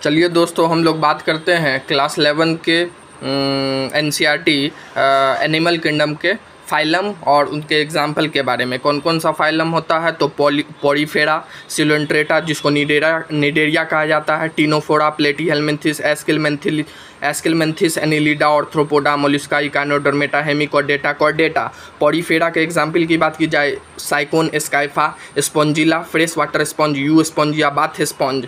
चलिए दोस्तों, हम लोग बात करते हैं क्लास 11 के एनसीईआरटी एनिमल किंगडम के फाइलम और उनके एग्जाम्पल के बारे में। कौन कौन सा फाइलम होता है तो पोरीफेरा, सिलोन्ट्रेटा जिसको निडेरिया कहा जाता है, Ctenophora, Platyhelminthes, Aschelminthes, Annelida, Arthropoda, Mollusca, Echinodermata, Hemichordata, Chordata. Porifera के एग्जाम्पल की बात की जाए Sycon, Scypha, Spongilla, fresh water sponge, Euspongia, bath sponge.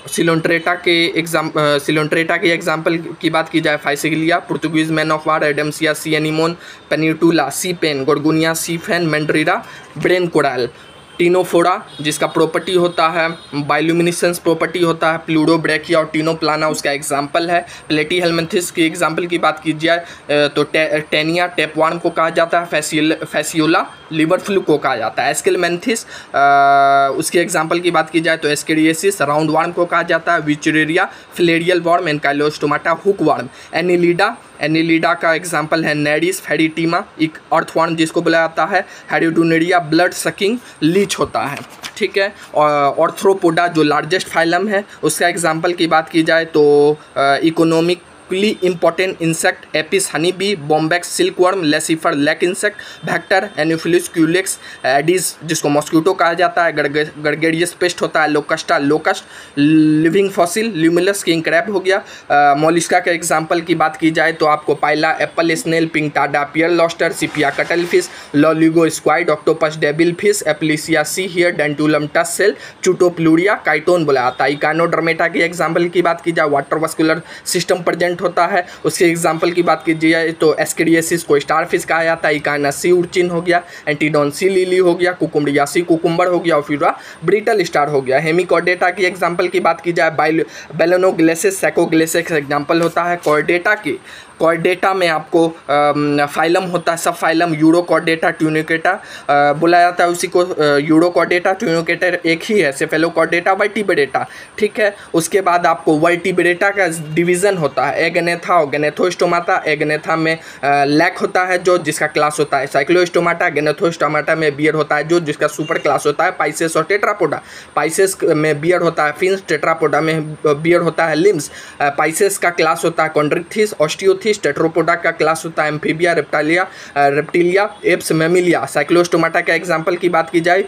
Coelenterata की एग्जाम्पल की बात की जाए Physalia, Portuguese man of war, Adamsia, sea anemone, Pennatula, sea pen, Gorgonia, sea fan, Meandrina, brain coral. Ctenophora जिसका प्रॉपर्टी होता है bioluminescence property होता है, प्लूडो, ब्रैकिया और टीनोप्लाना उसका एग्जाम्पल है। प्लेटीहेलमिन्थिस की एग्जाम्पल की बात की जाए तो टेनिया टेपवार्म को कहा जाता है, फैसियोला लिवर फ्लू को कहा जाता है। एस्किलमेंथिस उसकी एग्जाम्पल की बात की जाए तो एस्केरियसिस राउंड वार्म को कहा जाता है, विचुरेरिया फ्लेरियल वार्म, एनकाइलोस्टोमाटा हुक वार्म। एनिलिडा का एग्जाम्पल है नेरिस, फेरिटीमा, एक अर्थवार्म जिसको बुलाया जाता है, हेरिडोनेरिया ब्लड सकिंग लीच होता है, ठीक है। और ऑर्थ्रोपोडा जो लार्जेस्ट फाइलम है उसका एग्जाम्पल की बात की जाए तो economically important insect Apis honey bee, Bombyx silkworm, Laccifer lac insect, vector, Anopheles Culex, Aedes जिसको मॉस्किटो कहा जाता है, गरगेरियस पेस्ट होता है, Locusta locust, living fossil Limulus king crab हो गया। मोलिस्का के एग्जाम्पल की बात की जाए तो आपको Pila, apple snail, Pinctada, pearl oyster, Sepia cuttlefish, Loligo squid, Octopus devil fish, Aplysia sea hare, Dentalium tusk shell, चूटोप्लूरिया, काइटोन बोला जाता है। इकानोडर्मेटा की एग्जाम्पल की बात की जाए वाटर वस्कुलर सिस्टम प्रेजेंट होता है, उसके एग्जाम्पल की बात की जाए तो एस्केरियसिस को स्टारफिश कहा जाता है, इकाना सी उर्चिन हो गया, एंटीडोन सी लिली हो गया, कुकुम्बरिया सी कुकुम्बर हो गया और फिर ब्रिटल स्टार हो गया। हेमिकॉर्डेटा की एग्जाम्पल की बात की जाए बेलोनोग्लेसिस, सैकोग्लेसिस एग्जाम्पल होता है। कॉर्डेटा में आपको फाइलम होता है, सब फाइलम यूरोकॉर्डेटा ट्यूनिकेटा बुलाया जाता है, उसी को यूरोकॉर्डेटा ट्यूनिकेटा एक ही है, सेफेलोकॉर्डेटा वर्टिब्रेटा, ठीक है। उसके बाद आपको वर्टिब्रेटा का डिवीज़न होता है, एगनेथा और गनेथोस्टोमाटा। एगनेथा में लैक होता है जो जिसका क्लास होता है साइक्लोस्टोमाटा, गनेथोस्टोमाटा में बियर होता है जो जिसका सुपर क्लास होता है पाइसेस और टेट्रापोडा। पाइसेस में बियर होता है फिन्स, टेट्रापोडा में बियर होता है लिम्स। पाइसेस का क्लास होता है कॉन्ड्रिक्थिस, ऑस्टियोथिस। टेट्रोपोडा का क्लास होता है Amphibia, Reptilia, Aves, Mammalia. Cyclostomata का एग्जाम्पल की बात की जाए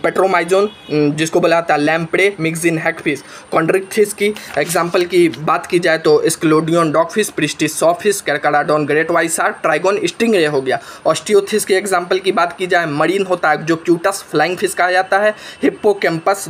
पेट्रोमाइजोन जिसको बुलाता है लैम्प्रे, मिक्सिन हैगफिश। कॉन्ड्रिक्थिस की एग्जाम्पल की बात की जाए तो Scoliodon dogfish, Pristis sawfish, Carcharodon great white shark, Trygon stingray हो गया। ऑस्टियोथिस की एग्जाम्पल की बात की जाए मरीन होता है जो क्यूटस फ्लाइंग फिश कहा जाता है। हिप्पोकैम्पस